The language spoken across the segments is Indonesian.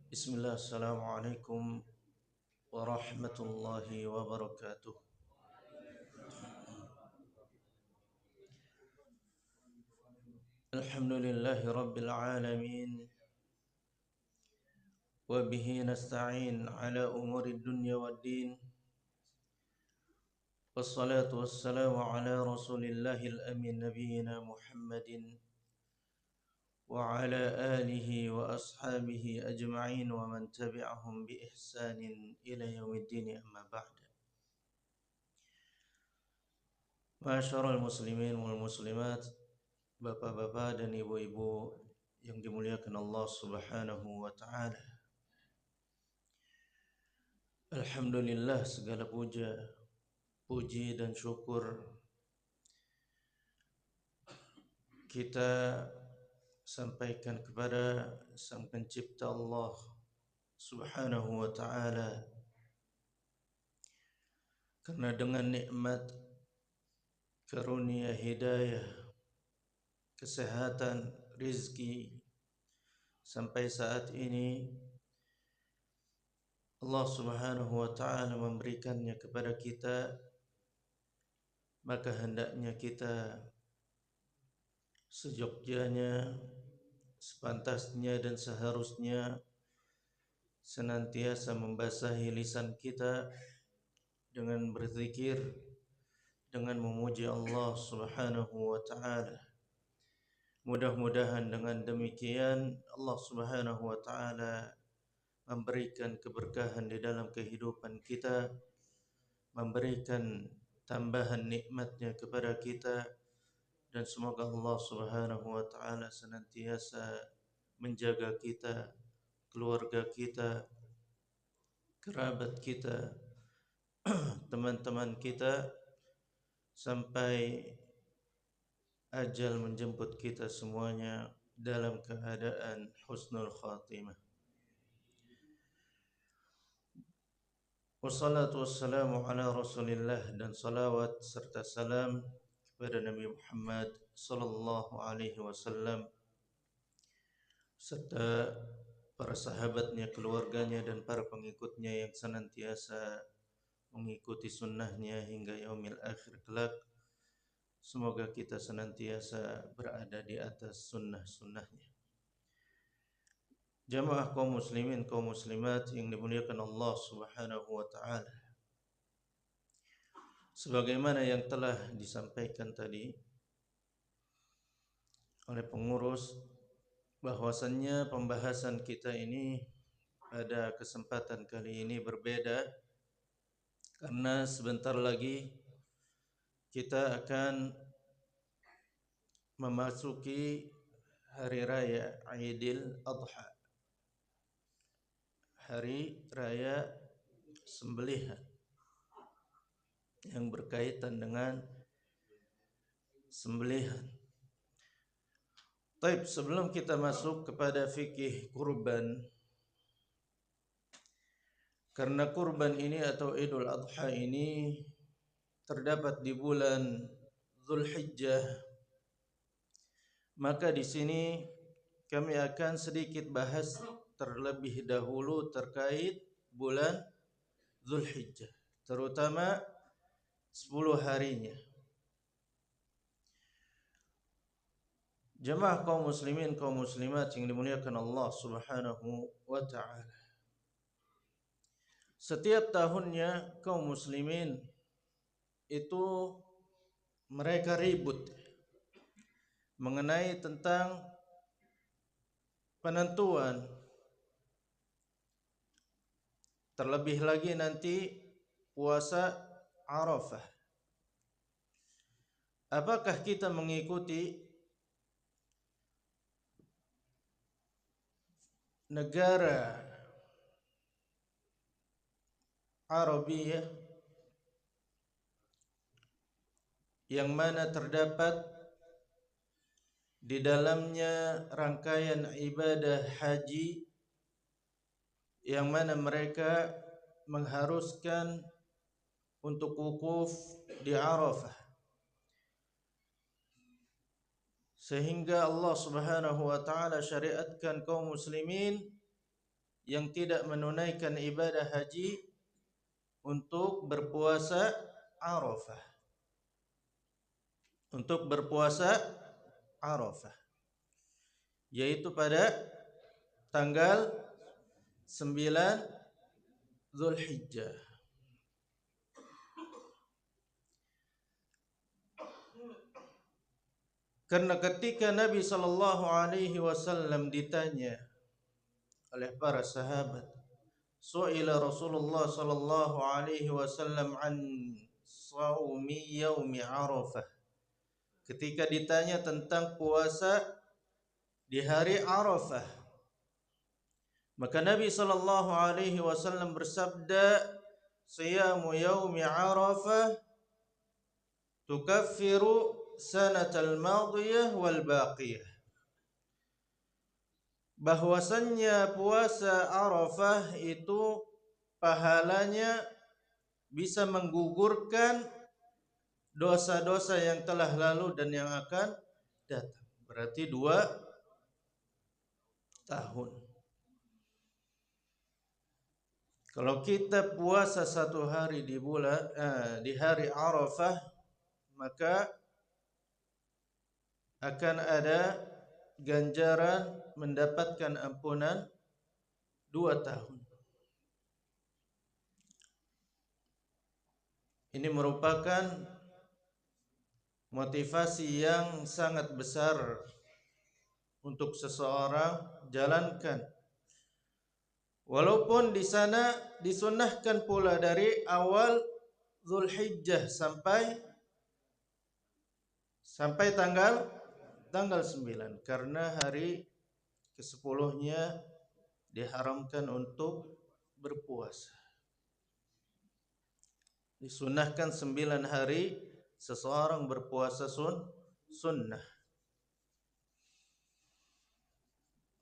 Bismillah, Assalamualaikum warahmatullahi wabarakatuh. Alhamdulillahi rabbil alamin. Wabihi nasta'in ala umuri dunya wad din. Wassalatu wassalamu ala rasulillahil amin nabiyina Muhammadin wa ala alihi wa ashabihi ajma'in wa man tabi'ahum bi ihsanin ila yaumiddin, amma ba'd. Ma'asyiral muslimin wal muslimat, bapak-bapak dan ibu-ibu yang dimuliakan Allah Subhanahu wa taala. Alhamdulillah, segala puji dan syukur kita sampaikan kepada Sang Pencipta Allah Subhanahu wa taala, karena dengan nikmat karunia hidayah, kesehatan, rizki sampai saat ini Allah Subhanahu wa taala memberikannya kepada kita, maka hendaknya kita seyogyanya, sepantasnya dan seharusnya senantiasa membasahi lisan kita dengan berzikir, dengan memuji Allah Subhanahu wa taala. Mudah-mudahan dengan demikian Allah Subhanahu wa taala memberikan keberkahan di dalam kehidupan kita, memberikan tambahan nikmatnya kepada kita, dan semoga Allah Subhanahu wa taala senantiasa menjaga kita, keluarga kita, kerabat kita, teman-teman kita sampai ajal menjemput kita semuanya dalam keadaan husnul khatimah. Wassalatu wassalamu ala Rasulillah, dan salawat serta salam kepada Nabi Muhammad sallallahu alaihi wasallam serta para sahabatnya, keluarganya dan para pengikutnya yang senantiasa mengikuti sunnahnya hingga yaumil akhir kelak. Semoga kita senantiasa berada di atas sunnah-sunnahnya. Jamaah kaum muslimin, kaum muslimat yang dimuliakan Allah Subhanahu wa taala. Sebagaimana yang telah disampaikan tadi oleh pengurus, bahwasannya pembahasan kita ini pada kesempatan kali ini berbeda, karena sebentar lagi kita akan memasuki hari raya Aidil Adha, hari raya sembelihan yang berkaitan dengan sembelihan. Taib, sebelum kita masuk kepada fikih kurban, karena kurban ini atau Idul Adha ini terdapat di bulan Zulhijjah, maka di sini kami akan sedikit bahas terlebih dahulu terkait bulan Zulhijjah, terutama 10 harinya. Jemaah kaum muslimin, kaum muslimat yang dimuliakan Allah Subhanahu wa taala. Setiap tahunnya kaum muslimin itu mereka ribut mengenai tentang penentuan, terlebih lagi nanti puasa Arafah. Apakah kita mengikuti negara Arabia yang mana terdapat di dalamnya rangkaian ibadah haji yang mana mereka mengharuskan untuk wukuf di Arafah, sehingga Allah Subhanahu wa taala syariatkan kaum muslimin yang tidak menunaikan ibadah haji untuk berpuasa Arafah. Untuk berpuasa Arafah, yaitu pada tanggal 9 Zulhijjah. Karena ketika Nabi sallallahu alaihi wasallam ditanya oleh para sahabat, su'ila Rasulullah sallallahu alaihi wasallam an shaumi yaumi Arafah. Ketika ditanya tentang puasa di hari Arafah, maka Nabi sallallahu alaihi wasallam bersabda, "Siyamu yaumi Arafah tukaffiru sanatal madiyah wal baqiyah." Bahwasannya puasa Arafah itu pahalanya bisa menggugurkan dosa-dosa yang telah lalu dan yang akan datang. Berarti 2 tahun. Kalau kita puasa 1 hari di hari Arafah, maka akan ada ganjaran mendapatkan ampunan 2 tahun. Ini merupakan motivasi yang sangat besar untuk seseorang jalankan. Walaupun di sana disunnahkan pula dari awal Zulhijjah sampai tanggal 9, karena hari ke-10-nya diharamkan untuk berpuasa. Disunnahkan 9 hari seseorang berpuasa sunnah.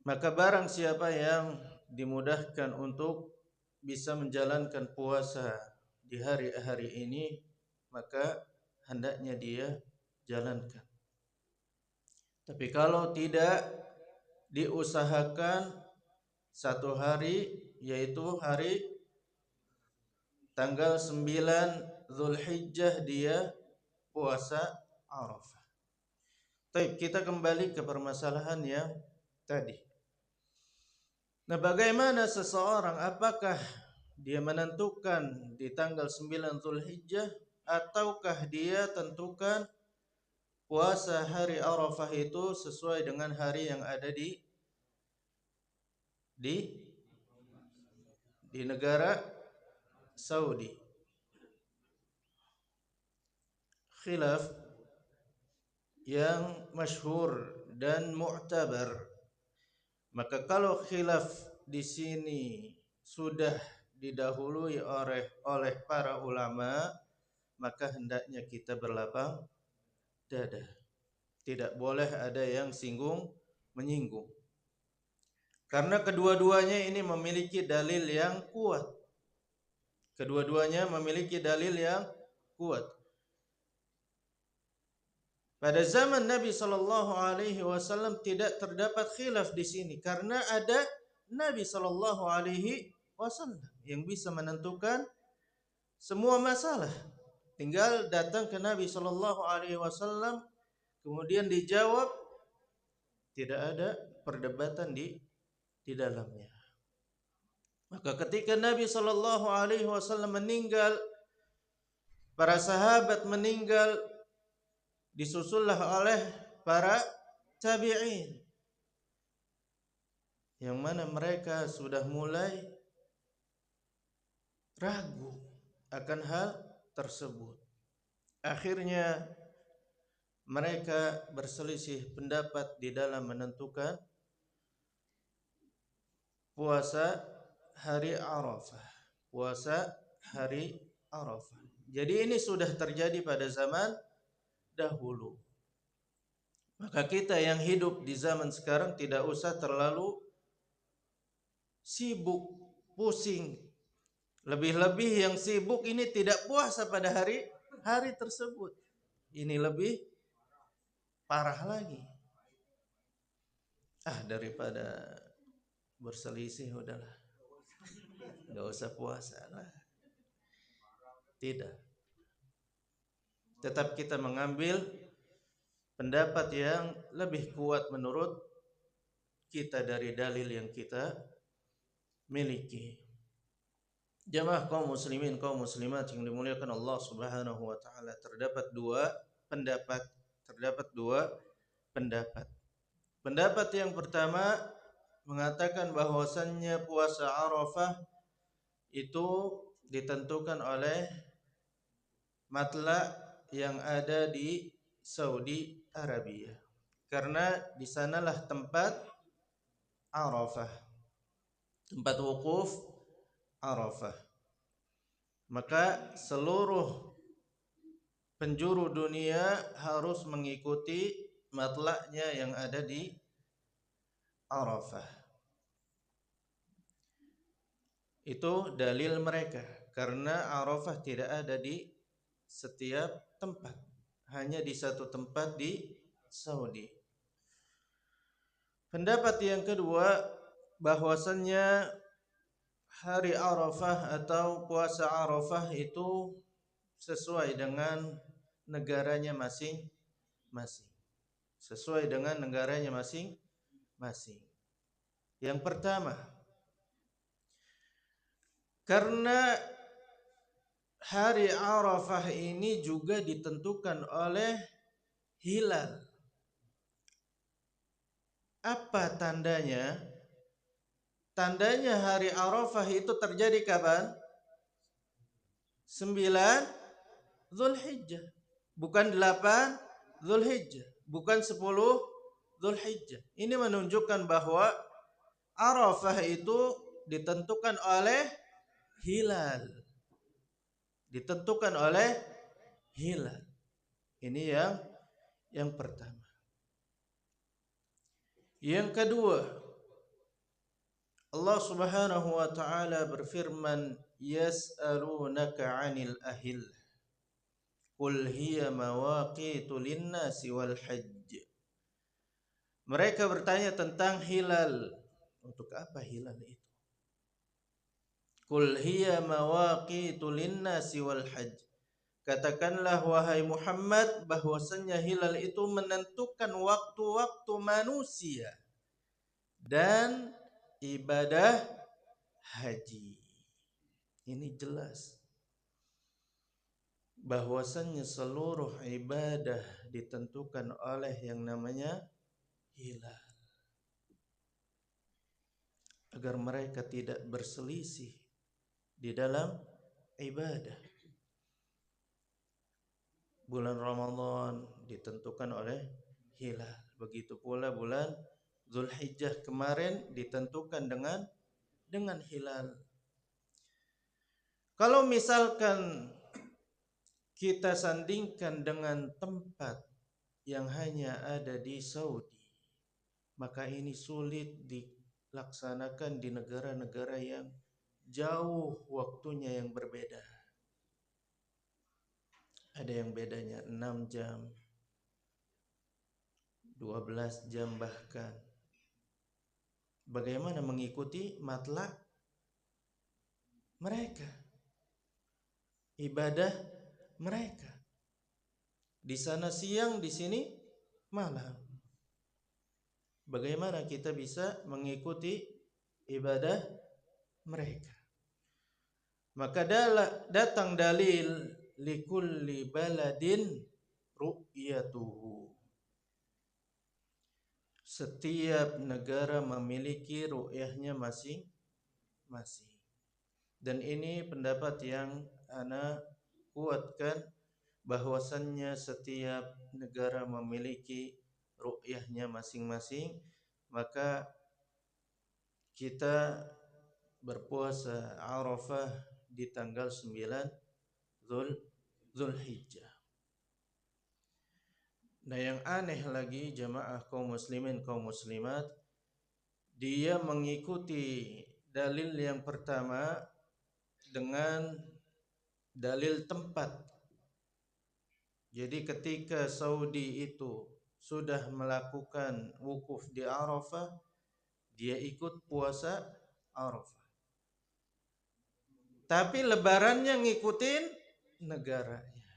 Maka barang siapa yang dimudahkan untuk bisa menjalankan puasa di hari-hari ini, maka hendaknya dia jalankan. Tapi kalau tidak diusahakan 1 hari, yaitu hari tanggal 9 Zulhijjah, dia puasa Arafah. Baik, kita kembali ke permasalahan yang tadi. Nah, bagaimana seseorang, apakah dia menentukan di tanggal 9 Zulhijjah ataukah dia tentukan puasa hari Arafah itu sesuai dengan hari yang ada di negara Saudi? Khilaf yang masyhur dan mu'tabar. Maka kalau khilaf di sini sudah didahului oleh para ulama, maka hendaknya kita berlapang dada. Tidak boleh ada yang menyinggung. Karena kedua-duanya ini memiliki dalil yang kuat. Kedua-duanya memiliki dalil yang kuat. Pada zaman Nabi sallallahu alaihi wasallam tidak terdapat khilaf di sini karena ada Nabi sallallahu alaihi wasallam yang bisa menentukan semua masalah. Tinggal datang ke Nabi sallallahu alaihi wasallam kemudian dijawab, tidak ada perdebatan di dalamnya. Maka ketika Nabi sallallahu alaihi wasallam meninggal, para sahabat meninggal, disusullah oleh para tabi'in, yang mana mereka sudah mulai ragu akan hal tersebut. Akhirnya mereka berselisih pendapat di dalam menentukan puasa hari Arafah. Puasa hari Arafah. Jadi ini sudah terjadi pada zaman dahulu. Maka kita yang hidup di zaman sekarang tidak usah terlalu sibuk, pusing. Lebih-lebih yang sibuk ini tidak puasa pada hari tersebut. Ini lebih parah lagi. Daripada berselisih udahlah, nggak usah puasa lah. Tidak. Tetap kita mengambil pendapat yang lebih kuat menurut kita dari dalil yang kita miliki. Jamaah kaum muslimin, kaum muslimat yang dimuliakan Allah Subhanahu wa taala, terdapat dua pendapat. Terdapat dua pendapat. Pendapat yang pertama mengatakan bahwasannya puasa Arafah itu ditentukan oleh matla yang ada di Saudi Arabia. Karena di sanalah tempat Arafah, tempat wukuf Arafah. Maka seluruh penjuru dunia harus mengikuti matlaknya yang ada di Arafah. Itu dalil mereka, karena Arafah tidak ada di setiap tempat, hanya di satu tempat di Saudi. Pendapat yang kedua, bahwasannya hari Arafah atau puasa Arafah itu sesuai dengan negaranya masing-masing. Sesuai dengan negaranya masing-masing. Yang pertama, karena hari Arafah ini juga ditentukan oleh hilal. Apa tandanya? Tandanya hari Arafah itu terjadi kapan? 9 Zulhijjah. Bukan 8 Zulhijjah. Bukan 10 Zulhijjah. Ini menunjukkan bahwa Arafah itu ditentukan oleh hilal. Ditentukan oleh hilal. Ini yang pertama. Yang kedua, Allah Subhanahu wa taala berfirman, "Yas'alunaka 'anil ahil. Qul hiya mawaqitu lin-nasi wal hajj." Mereka bertanya tentang hilal. Untuk apa hilal itu? Qul hiya mawaqitu lin-nasi wal hajj. Katakanlah wahai Muhammad bahwasanya hilal itu menentukan waktu-waktu manusia dan ibadah haji. Ini jelas bahwasanya seluruh ibadah ditentukan oleh yang namanya hilal, agar mereka tidak berselisih di dalam ibadah. Bulan Ramadan ditentukan oleh hilal. Begitu pula bulan Zulhijjah kemarin ditentukan dengan hilal. Kalau misalkan kita sandingkan dengan tempat yang hanya ada di Saudi, maka ini sulit dilaksanakan di negara-negara yang jauh waktunya yang berbeda. Ada yang bedanya 6 jam, 12 jam bahkan. Bagaimana mengikuti matlak mereka, ibadah mereka? Di sana siang, di sini malam. Bagaimana kita bisa mengikuti ibadah mereka? Maka datang dalil likulli baladin ru'yatuhu. Setiap negara memiliki ru'yahnya masing-masing. Dan ini pendapat yang ana kuatkan, bahwasannya setiap negara memiliki ru'yahnya masing-masing. Maka kita berpuasa Arafah di tanggal 9 Zulhijjah. Nah, yang aneh lagi jamaah kaum muslimin kaum muslimat, dia mengikuti dalil yang pertama dengan dalil tempat. Jadi ketika Saudi itu sudah melakukan wukuf di Arafah, dia ikut puasa Arafah. tapi lebarannya ngikutin negaranya.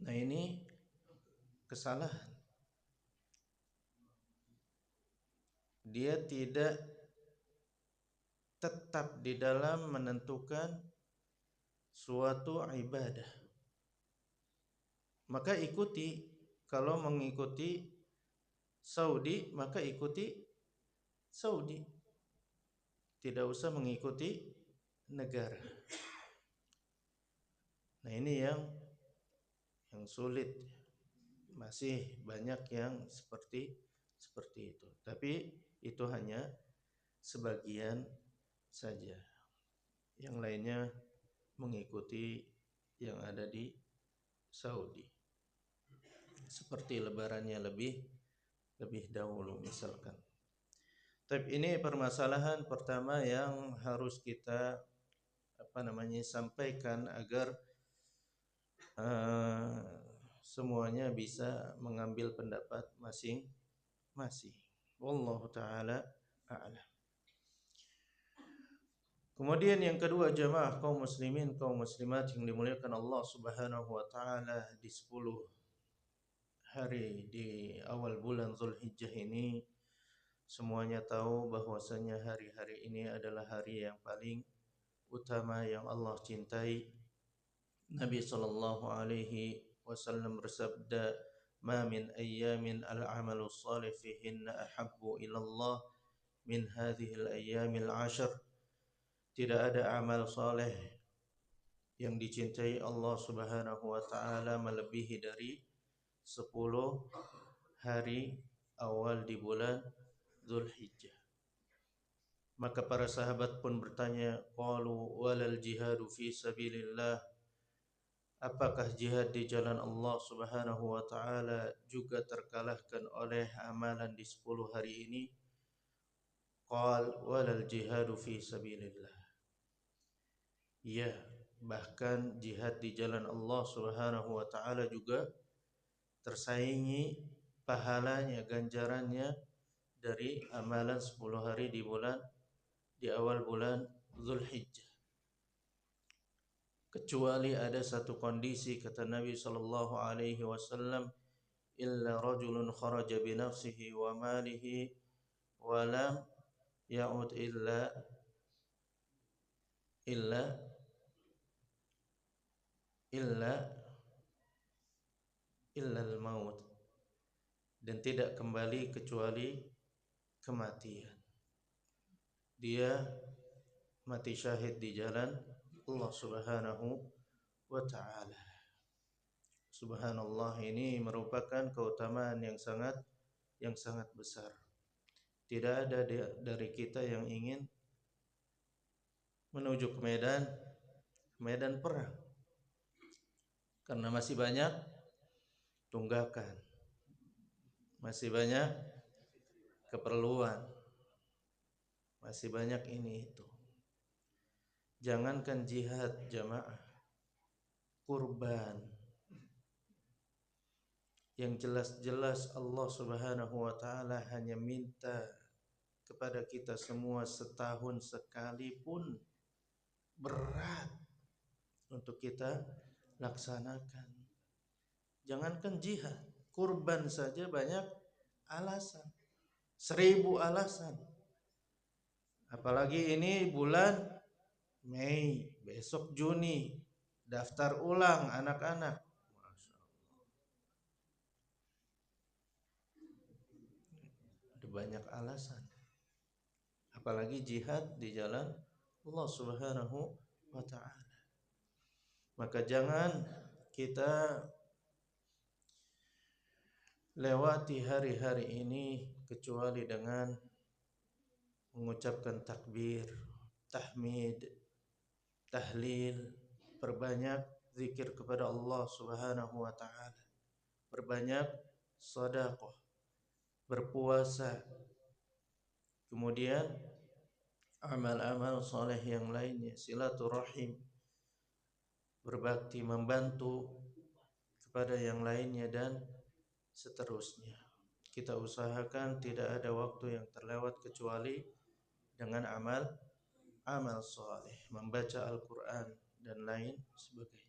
Nah, ini kesalahan. Dia tidak tetap di dalam menentukan suatu ibadah. Maka ikuti, kalau mengikuti Saudi, maka ikuti Saudi. Tidak usah mengikuti negara. Nah, ini yang sulit. Masih banyak yang seperti itu. Tapi itu hanya sebagian saja. Yang lainnya mengikuti yang ada di Saudi. Seperti lebarannya lebih dahulu misalkan. Tapi ini permasalahan pertama yang harus kita sampaikan agar uh, semuanya bisa mengambil pendapat masing-masing. Wallahu taala a'lam. Kemudian yang kedua, jamaah kaum muslimin, kaum muslimat yang dimuliakan Allah Subhanahu wa taala, di 10 hari di awal bulan Zulhijjah ini semuanya tahu bahwasanya hari-hari ini adalah hari yang paling utama yang Allah cintai. Nabi sallallahu alaihi wasallam bersabda, "Ma min ayyamin al-'amalu shalih fihinna ahabbu ila Allah min hadhihi al-ayyamil 'ashr." Tidak ada amal saleh yang dicintai Allah Subhanahu wa taala melebihi dari 10 hari awal di bulan Zulhijjah. Maka para sahabat pun bertanya, qalu walal jihadu fi sabilillah, apakah jihad di jalan Allah Subhanahu wa taala juga terkalahkan oleh amalan di 10 hari ini? Qal walal jihadu fi sabilillah. Ya, bahkan jihad di jalan Allah Subhanahu wa taala juga tersaingi pahalanya, ganjarannya dari amalan 10 hari di awal bulan Zulhijjah. Kecuali ada satu kondisi, kata Nabi sallallahu alaihi wasallam, illa rajulun kharaja bi nafsihi wa malihi wa lam ya'ud illa illa illa al-maut, dan tidak kembali kecuali kematian. Dia mati syahid di jalan Allah Subhanahu wa taala. Subhanallah, ini merupakan keutamaan yang sangat besar. Tidak ada dari kita yang ingin menuju ke medan perang, karena masih banyak tunggakan, masih banyak keperluan, masih banyak ini itu. Jangankan jihad, jamaah, kurban yang jelas-jelas Allah Subhanahu wa taala hanya minta kepada kita semua setahun sekali pun berat untuk kita laksanakan. Jangankan jihad, kurban saja banyak alasan, 1000 alasan. Apalagi ini bulan Mei, besok Juni, daftar ulang anak-anak. Masya Allah. Ada banyak alasan. Apalagi jihad di jalan Allah Subhanahu wa taala. Maka jangan kita lewati hari-hari ini kecuali dengan mengucapkan takbir, tahmid, tahlil, perbanyak zikir kepada Allah Subhanahu wa taala, perbanyak sedekah, berpuasa, kemudian amal-amal saleh yang lainnya, silaturahim, berbakti, membantu kepada yang lainnya, dan seterusnya. Kita usahakan tidak ada waktu yang terlewat kecuali dengan amal saleh, membaca Al-Quran dan lain sebagainya.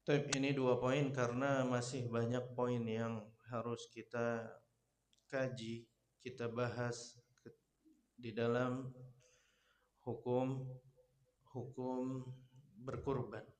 Tapi ini 2 poin karena masih banyak poin yang harus kita kaji, kita bahas di dalam hukum berkurban.